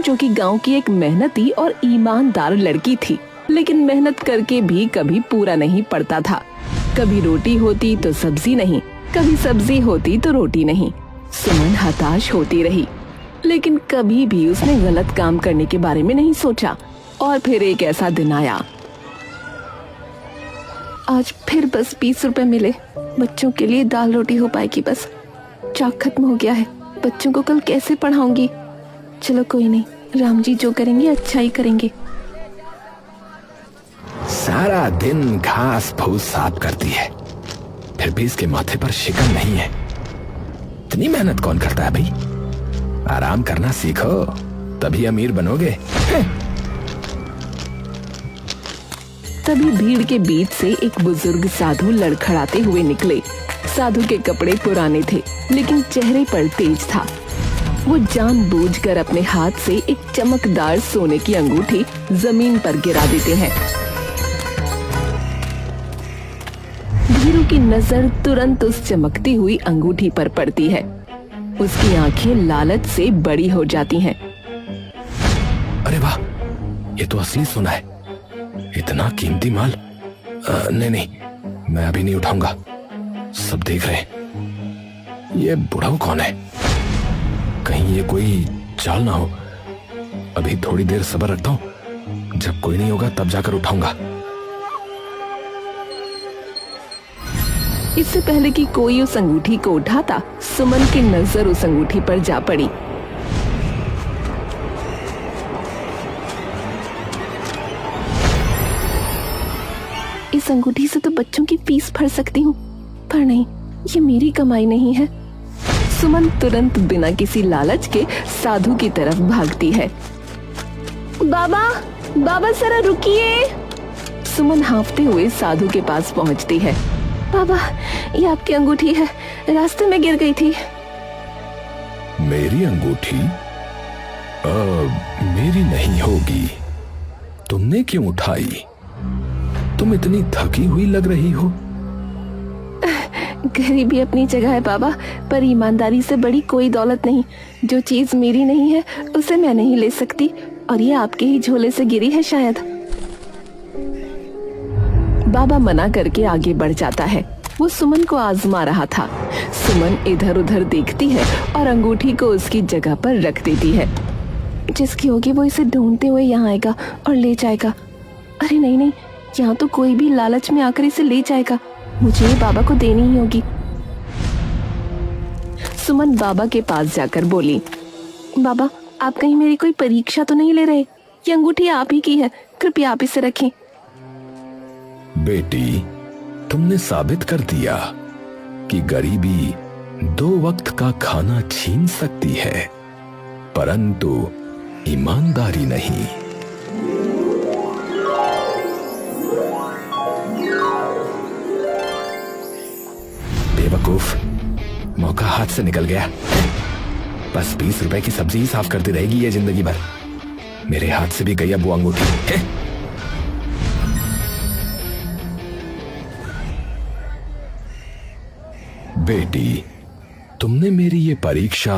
जो कि गांव की एक मेहनती और ईमानदार लड़की थी, लेकिन मेहनत करके भी कभी पूरा नहीं पड़ता था। कभी रोटी होती तो सब्जी नहीं, कभी सब्जी होती तो रोटी नहीं। सुमन हताश होती रही, लेकिन कभी भी उसने गलत काम करने के बारे में नहीं सोचा। और फिर एक ऐसा दिन आया। आज फिर बस 20 रुपए मिले, बच्चों के लिए दाल रोटी हो पाएगी। बस चाक खत्म हो गया है, बच्चों को कल कैसे पढ़ाऊंगी। चलो कोई नहीं, राम जी जो करेंगे अच्छा ही करेंगे। सारा दिन घास फूस साफ करती है, फिर भी इसके माथे पर शिकन नहीं है। इतनी मेहनत कौन करता है भाई? आराम करना सीखो, तभी अमीर बनोगे। तभी भीड़ के बीच से एक बुजुर्ग साधु लड़खड़ाते हुए निकले। साधु के कपड़े पुराने थे, लेकिन चेहरे पर तेज था। वो जानबूझकर अपने हाथ से एक चमकदार सोने की अंगूठी जमीन पर गिरा देते हैं। धीरू की नजर तुरंत उस चमकती हुई अंगूठी पर पड़ती है। उसकी आंखें लालच से बड़ी हो जाती हैं। अरे वाह, ये तो असली सोना है। इतना कीमती माल। नहीं, मैं अभी नहीं उठाऊंगा, सब देख रहे हैं। ये बुढ़ाऊ कौन है? कहीं ये कोई चाल ना हो। अभी थोड़ी देर सब्र रखता हूं, जब कोई नहीं होगा तब जाकर उठाऊंगा। इससे पहले कि कोई उस अंगूठी को उठाता, सुमन की नजर उस अंगूठी पर जा पड़ी। इस अंगूठी से तो बच्चों की फीस भर सकती हूँ, पर नहीं, ये मेरी कमाई नहीं है। सुमन तुरंत बिना किसी लालच के साधु की तरफ भागती है। बाबा जरा रुकिए। सुमन हांफते हुए साधु के पास पहुंचती है। बाबा, ये आपकी अंगूठी है, रास्ते में गिर गई थी। मेरी अंगूठी? मेरी नहीं होगी। तुमने क्यों उठाई? तुम इतनी थकी हुई लग रही हो। गरीबी अपनी जगह है बाबा, पर ईमानदारी से बड़ी कोई दौलत नहीं। जो चीज मेरी नहीं है उसे मैं नहीं ले सकती, और ये आपके ही झोले से गिरी है शायद। बाबा मना करके आगे बढ़ जाता है। वो सुमन को आजमा रहा था। सुमन इधर उधर देखती है और अंगूठी को उसकी जगह पर रख देती है। जिसकी होगी वो इसे ढूंढते हुए यहाँ आएगा और ले जाएगा। अरे नहीं, यहाँ तो कोई भी लालच में आकर इसे ले जाएगा। मुझे ये बाबा को देनी ही होगी। सुमन बाबा के पास जाकर बोली, बाबा, आप कहीं मेरी कोई परीक्षा तो नहीं ले रहे? ये अंगूठी आप ही की है, कृपया आप इसे रखें। बेटी, तुमने साबित कर दिया कि गरीबी 2 वक्त का खाना छीन सकती है, परंतु ईमानदारी नहीं। बेवकूफ, मौका हाथ से निकल गया। बस 20 रुपए की सब्जी ही साफ करती रहेगी ये जिंदगी भर। मेरे हाथ से भी गई अब वो अंगूठी। बेटी, तुमने मेरी ये परीक्षा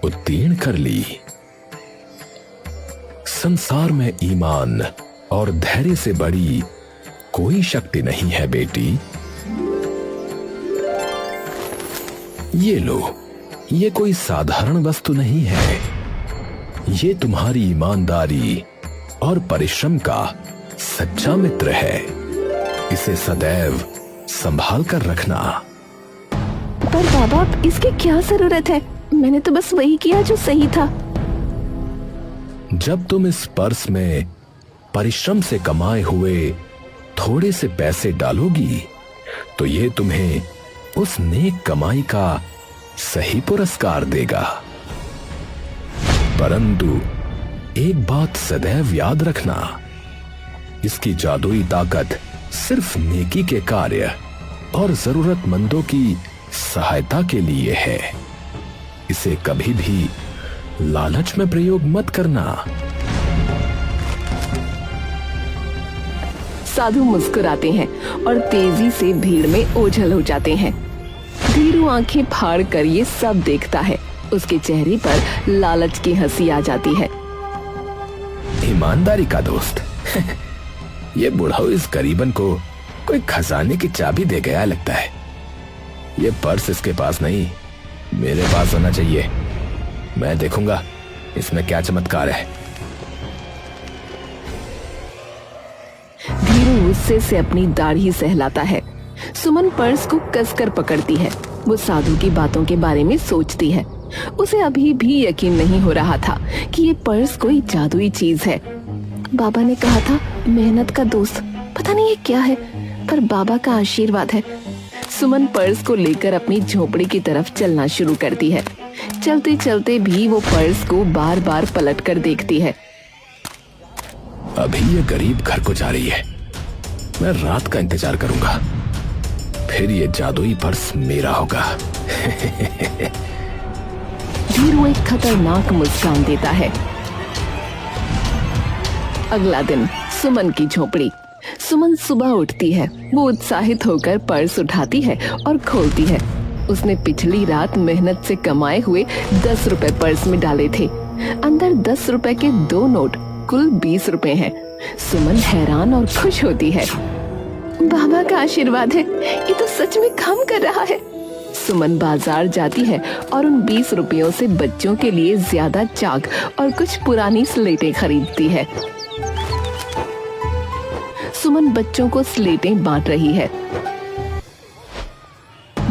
उत्तीर्ण कर ली। संसार में ईमान और धैर्य से बड़ी कोई शक्ति नहीं है बेटी। ये लो, ये कोई साधारण वस्तु नहीं है। ये तुम्हारी ईमानदारी और परिश्रम का सच्चा मित्र है। इसे सदैव संभाल कर रखना। पर बाबा, इसकी क्या जरूरत है? मैंने तो बस वही किया जो सही था। जब तुम इस पर्स में परिश्रम से कमाए हुए थोड़े से पैसे डालोगी, तो ये तुम्हें उस नेक कमाई का सही पुरस्कार देगा। परंतु एक बात सदैव याद रखना, इसकी जादुई ताकत सिर्फ नेकी के कार्य और जरूरतमंदों की सहायता के लिए है। इसे कभी भी लालच में प्रयोग मत करना। साधु मुस्कुराते हैं और तेजी से भीड़ में ओझल हो जाते हैं। धीरू आंखें फाड़ कर ये सब देखता है। उसके चेहरे पर लालच की हंसी आ जाती है। ईमानदारी का दोस्त। ये बुढ़ाऊ इस गरीबन को कोई खजाने की चाबी दे गया लगता है। ये पर्स इसके पास नहीं, मेरे पास होना चाहिए। मैं देखूंगा इसमें क्या चमत्कार है। धीरू गुस्से से अपनी दाढ़ी सहलाता है। सुमन पर्स को कसकर पकड़ती है। वो साधु की बातों के बारे में सोचती है। उसे अभी भी यकीन नहीं हो रहा था कि ये पर्स कोई जादुई चीज है। बाबा ने कहा था मेहनत का दोस्त, पता नहीं ये क्या है, पर बाबा का आशीर्वाद है। सुमन पर्स को लेकर अपनी झोपड़ी की तरफ चलना शुरू करती है। चलते चलते भी वो पर्स को बार बार पलट कर देखती है। अभी ये गरीब घर को जा रही है। मैं रात का इंतजार करूंगा, फिर ये जादुई पर्स मेरा होगा। धीरू एक खतरनाक मुस्कान देता है। अगला दिन सुमन की झोपड़ी। सुमन सुबह उठती है। वो उत्साहित होकर पर्स उठाती है और खोलती है। उसने पिछली रात मेहनत से कमाए हुए 10 रुपए पर्स में डाले थे। अंदर 10 रुपए के 2 नोट, कुल 20 रुपए हैं। सुमन हैरान और खुश होती है। बाबा का आशीर्वाद है, ये तो सच में काम कर रहा है। सुमन बाजार जाती है और उन 20 रुपयों से बच्चों के लिए ज्यादा चाक और कुछ पुरानी स्लेटें खरीदती है। सुमन बच्चों को स्लेटें बांट रही है।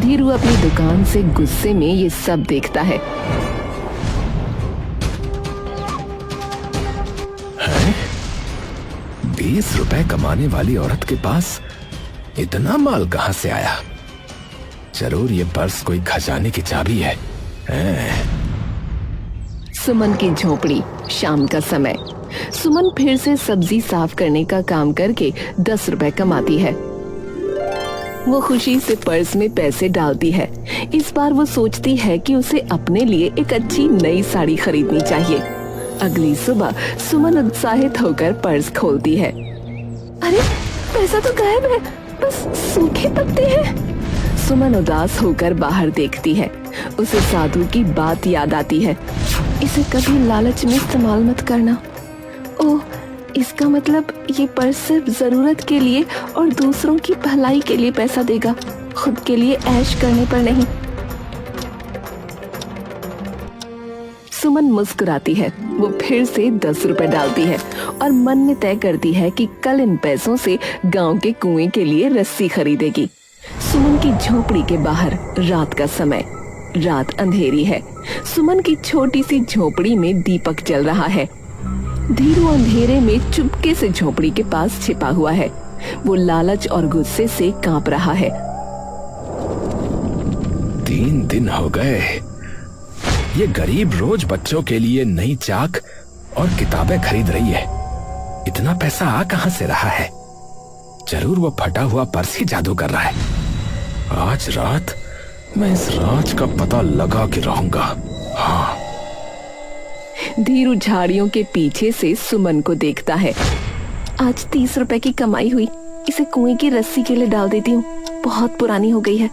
धीरू अपनी दुकान से गुस्से में ये सब देखता है। 20 रुपए कमाने वाली औरत के पास इतना माल कहां से आया? जरूर ये पर्स कोई खजाने की चाबी है। सुमन की झोपड़ी। शाम का समय। सुमन फिर से सब्जी साफ करने का काम करके 10 रुपए कमाती है। वो खुशी से पर्स में पैसे डालती है। इस बार वो सोचती है कि उसे अपने लिए एक अच्छी नई साड़ी खरीदनी चाहिए। अगली सुबह सुमन उत्साहित होकर पर्स खोलती है। अरे पैसा तो गायब है, बस सूखे पत्ते हैं। सुमन उदास होकर बाहर देखती है। उसे साधु की बात याद आती है, इसे कभी लालच में इस्तेमाल मत करना। ओह, इसका मतलब ये पर्स सिर्फ जरूरत के लिए और दूसरों की भलाई के लिए पैसा देगा, खुद के लिए ऐश करने पर नहीं। सुमन मुस्कुराती है। वो फिर से 10 रुपए डालती है और मन में तय करती है कि कल इन पैसों से गांव के कुएं के लिए रस्सी खरीदेगी। सुमन की झोपड़ी के बाहर रात का समय। रात अंधेरी है। सुमन की छोटी सी झोपड़ी में दीपक जल रहा है। धीरू अंधेरे में चुपके से झोपड़ी के पास छिपा हुआ है। वो लालच और गुस्से से कांप रहा है। 3 दिन हो गए। ये गरीब रोज बच्चों के लिए नई चाक और किताबें खरीद रही है। इतना पैसा आ कहां से रहा है? जरूर वो फटा हुआ पर्स ही जादू कर रहा है। आज रात मैं इस राज का पता लगा के रहूंगा। हाँ। धीरू झाड़ियों के पीछे से सुमन को देखता है। आज 30 रुपए की कमाई हुई, इसे कुएं की रस्सी के लिए डाल देती हूँ, बहुत पुरानी हो गई है।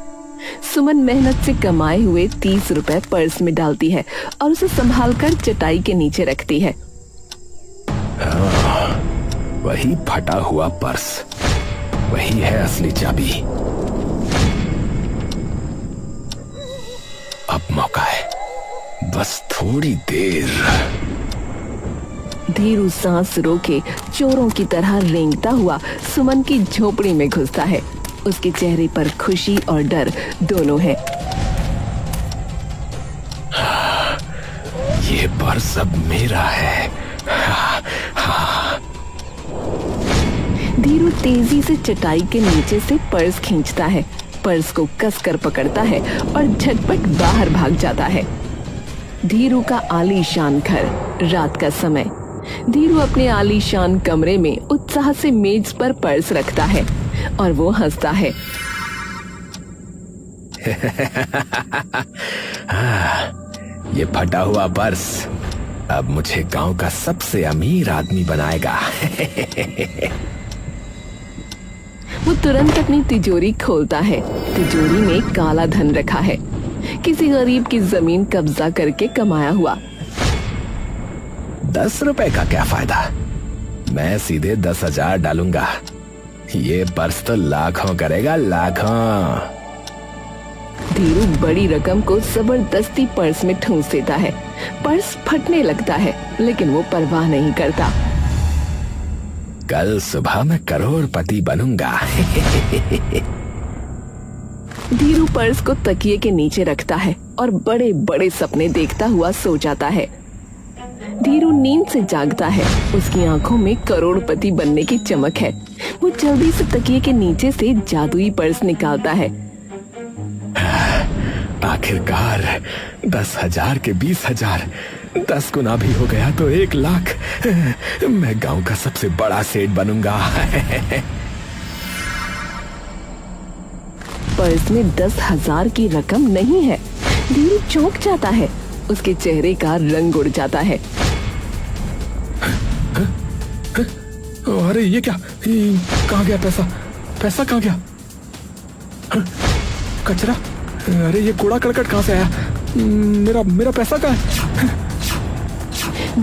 सुमन मेहनत से कमाए हुए 30 रुपए पर्स में डालती है और उसे संभालकर चटाई के नीचे रखती है। वही फटा हुआ पर्स, वही है असली चाबी। अब मौका है, बस थोड़ी देर। धीरू सांस रोके चोरों की तरह रेंगता हुआ सुमन की झोपड़ी में घुसता है। उसके चेहरे पर खुशी और डर दोनों है। ये पर्स अब मेरा है। धीरू तेजी से चटाई के नीचे से पर्स खींचता है, पर्स को कसकर पकड़ता है और झटपट बाहर भाग जाता है। धीरू का आलीशान घर। रात का समय। धीरू अपने आलीशान कमरे में उत्साह से मेज पर पर्स रखता है और वो हंसता है। ये फटा हुआ पर्स अब मुझे गांव का सबसे अमीर आदमी बनाएगा। वो तुरंत अपनी तिजोरी खोलता है। तिजोरी में काला धन रखा है, किसी गरीब की जमीन कब्जा करके कमाया हुआ। 10 रुपए का क्या फायदा, मैं सीधे 10,000 डालूंगा। ये पर्स तो लाखों करेगा, लाखों। धीरू बड़ी रकम को जबरदस्ती पर्स में ठूंस देता है। पर्स फटने लगता है, लेकिन वो परवाह नहीं करता। कल सुबह मैं करोड़पति बनूंगा। धीरू पर्स को तकिए के नीचे रखता है और बड़े बड़े सपने देखता हुआ सो जाता है। धीरू नींद से जागता है। उसकी आंखों में करोड़पति बनने की चमक है। वो जल्दी से तकिए के नीचे से जादुई पर्स निकालता है। आखिरकार 10,000 के 20,000, 10 गुना भी हो गया तो 1,00,000। मैं गांव का सबसे बड़ा सेठ बनूंगा। पर्स में 10,000 की रकम नहीं है। धीरू चौंक जाता है। उसके चेहरे का रंग उड़ जाता है। अरे ये क्या, कहाँ गया पैसा? पैसा कहाँ गया? कचरा, अरे ये कूड़ा करकट कहाँ से आया? मेरा पैसा कहाँ है?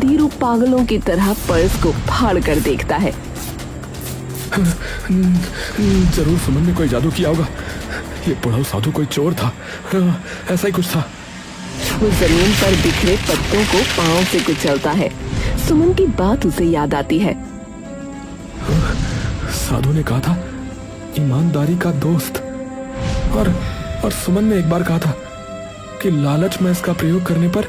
धीरू पागलों की तरह पर्स को फाड़ कर देखता है। जरूर सुमन ने कोई जादू किया होगा। ये बुढ़ाऊ साधु कोई चोर था, ऐसा ही कुछ था। वो जमीन पर बिखरे पत्तों को पांव से कुचलता है। सुमन की बात उसे याद आती है। साधु ने कहा था ईमानदारी का दोस्त, और सुमन ने एक बार कहा था कि लालच में इसका प्रयोग करने पर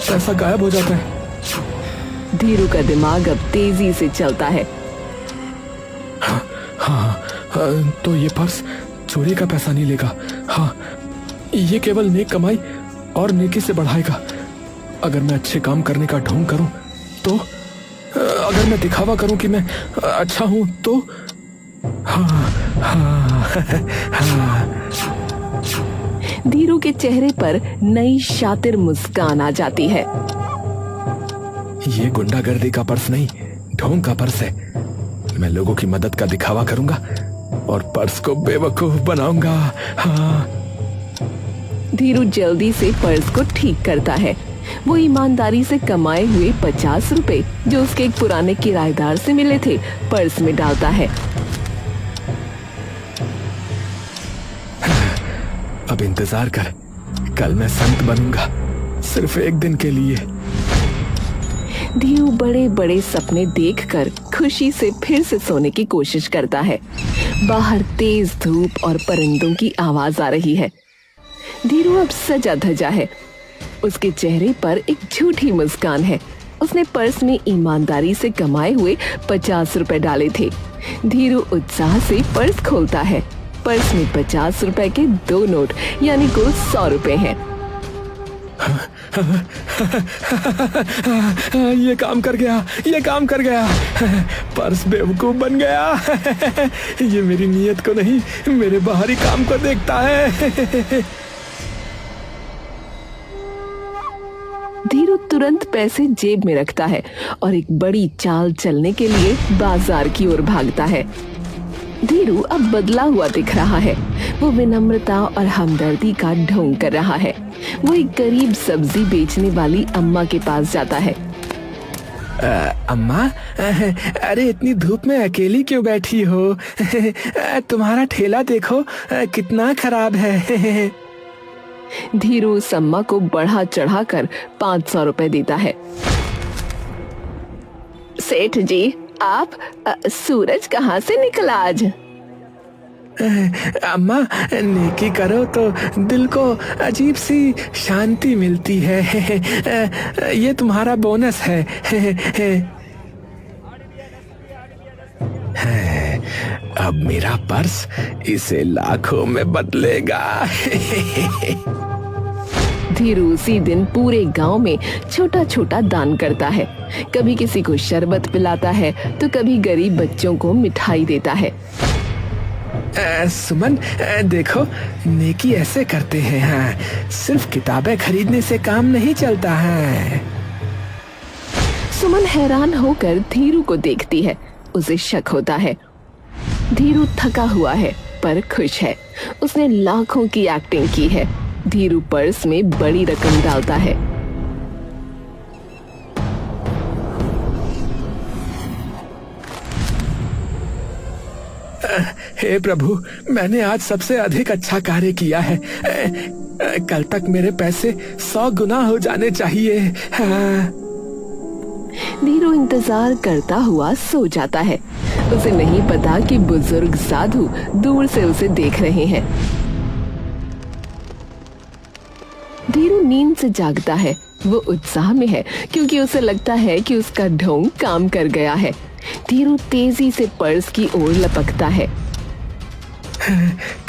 पैसा गायब हो जाता है। धीरू का दिमाग अब तेजी से चलता है। हाँ, तो ये पर्स चोरी का पैसा नहीं लेगा। हाँ, ये केवल नेक कमाई और नेकी से बढ़ाएगा। अगर मैं अच्छे काम करने का ढोंग करूं तो, अगर मैं दिखावा करूं कि मैं अच्छा हूं तो, धीरू के चेहरे पर नई शातिर मुस्कान आ जाती है। ये गुंडागर्दी का पर्स नहीं, ढोंग का पर्स है। मैं लोगों की मदद का दिखावा करूंगा और पर्स को बेवकूफ बनाऊंगा। हाँ। धीरू जल्दी से पर्स को ठीक करता है। वो ईमानदारी से कमाए हुए 50 रुपए जो उसके एक पुराने किराएदार से मिले थे पर्स में डालता है। अब इंतजार कर, कल मैं संत बनूंगा, सिर्फ एक दिन के लिए। धीरू बड़े बड़े सपने देखकर खुशी से फिर से सोने की कोशिश करता है। बाहर तेज धूप और परिंदों की आवाज आ रही है। धीरू अब सजा धजा है। उसके चेहरे पर एक झूठी मुस्कान है। उसने पर्स में ईमानदारी से कमाए हुए 50 रुपए डाले थे। धीरू उत्साह से पर्स खोलता है। पर्स में 50 रुपए के 2 नोट यानी कुल 100 रुपए हैं। ये काम कर गया, ये काम कर गया। पर्स बेवकूफ बन गया। ये मेरी नीयत को नहीं, मेरे बाहरी काम को देखता है। धीरू तुरंत पैसे जेब में रखता है और एक बड़ी चाल चलने के लिए बाजार की ओर भागता है। धीरू अब बदला हुआ दिख रहा है। वो विनम्रता और हमदर्दी का ढोंग कर रहा है। वो एक गरीब सब्जी बेचने वाली अम्मा के पास जाता है। अम्मा, अरे इतनी धूप में अकेली क्यों बैठी हो? तुम्हारा ठेला देखो कितना खराब है। धीरू उस अम्मा को बढ़ा चढ़ाकर 500 रुपए देता है। सेठ जी, आप सूरज कहाँ से निकला आज? अम्मा, नेकी करो तो दिल को अजीब सी शांति मिलती है। ये तुम्हारा बोनस है। अब मेरा पर्स इसे लाखों में बदलेगा। धीरू उसी दिन पूरे गांव में छोटा छोटा दान करता है। कभी किसी को शरबत पिलाता है तो कभी गरीब बच्चों को मिठाई देता है। सुमन, देखो नेकी ऐसे करते हैं। हाँ, सिर्फ किताबें खरीदने से काम नहीं चलता है। सुमन हैरान होकर धीरू को देखती है। उसे शक होता है। धीरू थका हुआ है पर खुश है। उसने लाखों की एक्टिंग की है। धीरू पर्स में बड़ी रकम डालता है। हे प्रभु, मैंने आज सबसे अधिक अच्छा कार्य किया है। कल तक मेरे पैसे 100 गुना हो जाने चाहिए। हाँ। धीरू इंतजार करता हुआ सो जाता है। उसे नहीं पता कि बुजुर्ग साधु दूर से उसे देख रहे हैं। धीरू नींद से जागता है। वो उत्साह में है क्योंकि उसे लगता है कि उसका ढोंग काम कर गया है। धीरू तेजी से पर्स की ओर लपकता है।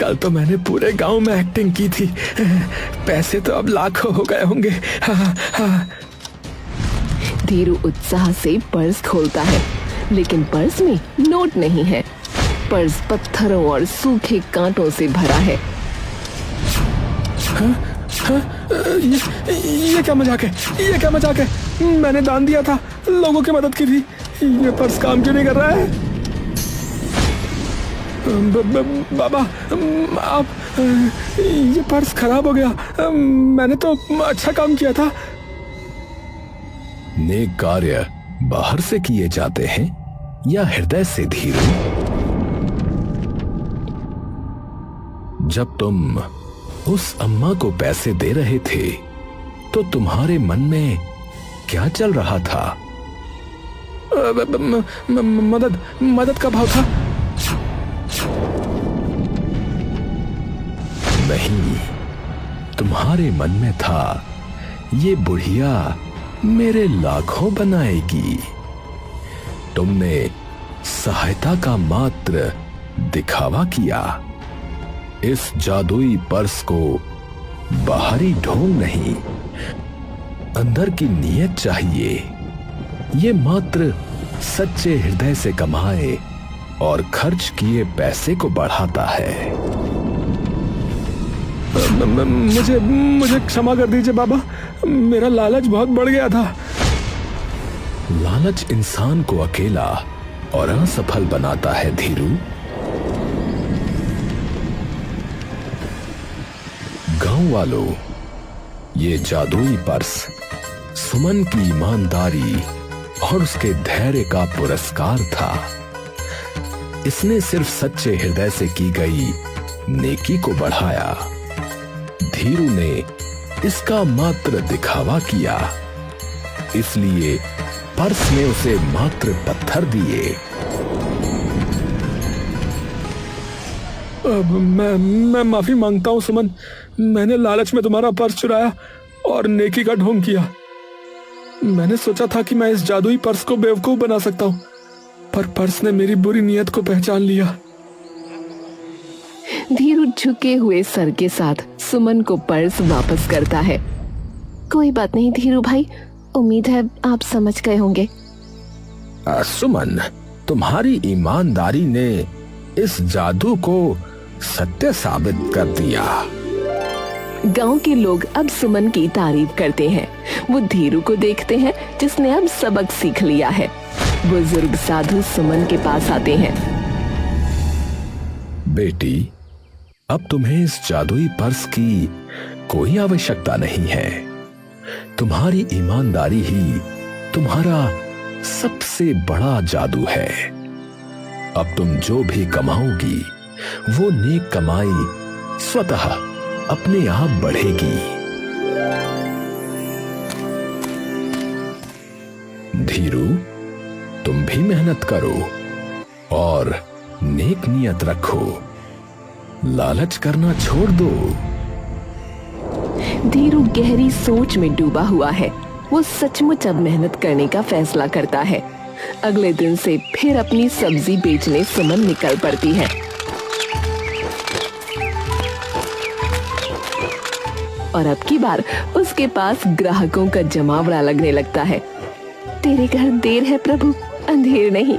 कल तो मैंने पूरे गांव में एक्टिंग की थी। पैसे तो अब लाखों हो गए होंगे। हाँ, हाँ। धीरू उत्साह से पर्स खोलता है, लेकिन पर्स में नोट नहीं है। पर्स पत्थरों और सूखे कांटों से भरा है। ये क्या मजाक है? ये क्या मजाक है? मैंने दान दिया था, लोगों की मदद की थी। ये पर्स काम क्यों नहीं कर रहा है? बाबा, आप, ये पर्स खराब हो गया। मैंने तो अच्छा काम किया था। नेक कार्य बाहर से किए जाते हैं या हृदय से धीरू? जब तुम उस अम्मा को पैसे दे रहे थे तो तुम्हारे मन में क्या चल रहा था? मदद का भाव था। नहीं, तुम्हारे मन में था ये बुढ़िया मेरे लाखों बनाएगी। तुमने सहायता का मात्र दिखावा किया। इस जादुई पर्स को बाहरी ढोंग नहीं, अंदर की नीयत चाहिए। ये मात्र सच्चे हृदय से कमाए और खर्च किए पैसे को बढ़ाता है। मुझे क्षमा कर दीजिए बाबा, मेरा लालच बहुत बढ़ गया था। लालच इंसान को अकेला और असफल बनाता है धीरू। गांव वालों, ये जादुई पर्स सुमन की ईमानदारी और उसके धैर्य का पुरस्कार था। इसने सिर्फ सच्चे हृदय से की गई नेकी को बढ़ाया। धीरू ने इसका मात्र दिखावा किया, इसलिए पर्स ने उसे मात्र पत्थर दिए। मैं माफी मांगता हूं सुमन, मैंने लालच में तुम्हारा पर्स चुराया और नेकी का ढोंग किया। मैंने सोचा था कि मैं इस जादुई पर्स को बेवकूफ बना सकता हूं, पर पर्स ने मेरी बुरी नीयत को पहचान लिया। धीरू झुके हुए सर के साथ सुमन को पर्स वापस करता है। कोई बात नहीं धीरू भाई, उम्मीद है आप समझ गए होंगे। सुमन, तुम्हारी ईमानदारी ने इस जादू को सत्य साबित कर दिया। गांव के लोग अब सुमन की तारीफ करते हैं। वो धीरू को देखते हैं जिसने अब सबक सीख लिया है। बुजुर्ग साधु सुमन के पास आते हैं। बेटी, अब तुम्हें इस जादुई पर्स की कोई आवश्यकता नहीं है। तुम्हारी ईमानदारी ही तुम्हारा सबसे बड़ा जादू है। अब तुम जो भी कमाओगी वो नेक कमाई स्वतः अपने आप बढ़ेगी। धीरू, तुम भी मेहनत करो और नेक नियत रखो। लालच करना छोड़ दो। धीरू गहरी सोच में डूबा हुआ है। वो सचमुच अब मेहनत करने का फैसला करता है। अगले दिन से फिर अपनी सब्जी बेचने सुमन निकल पड़ती है। और अब की बार उसके पास ग्राहकों का जमावड़ा लगने लगता है। तेरे घर देर है प्रभु, अंधेर नहीं।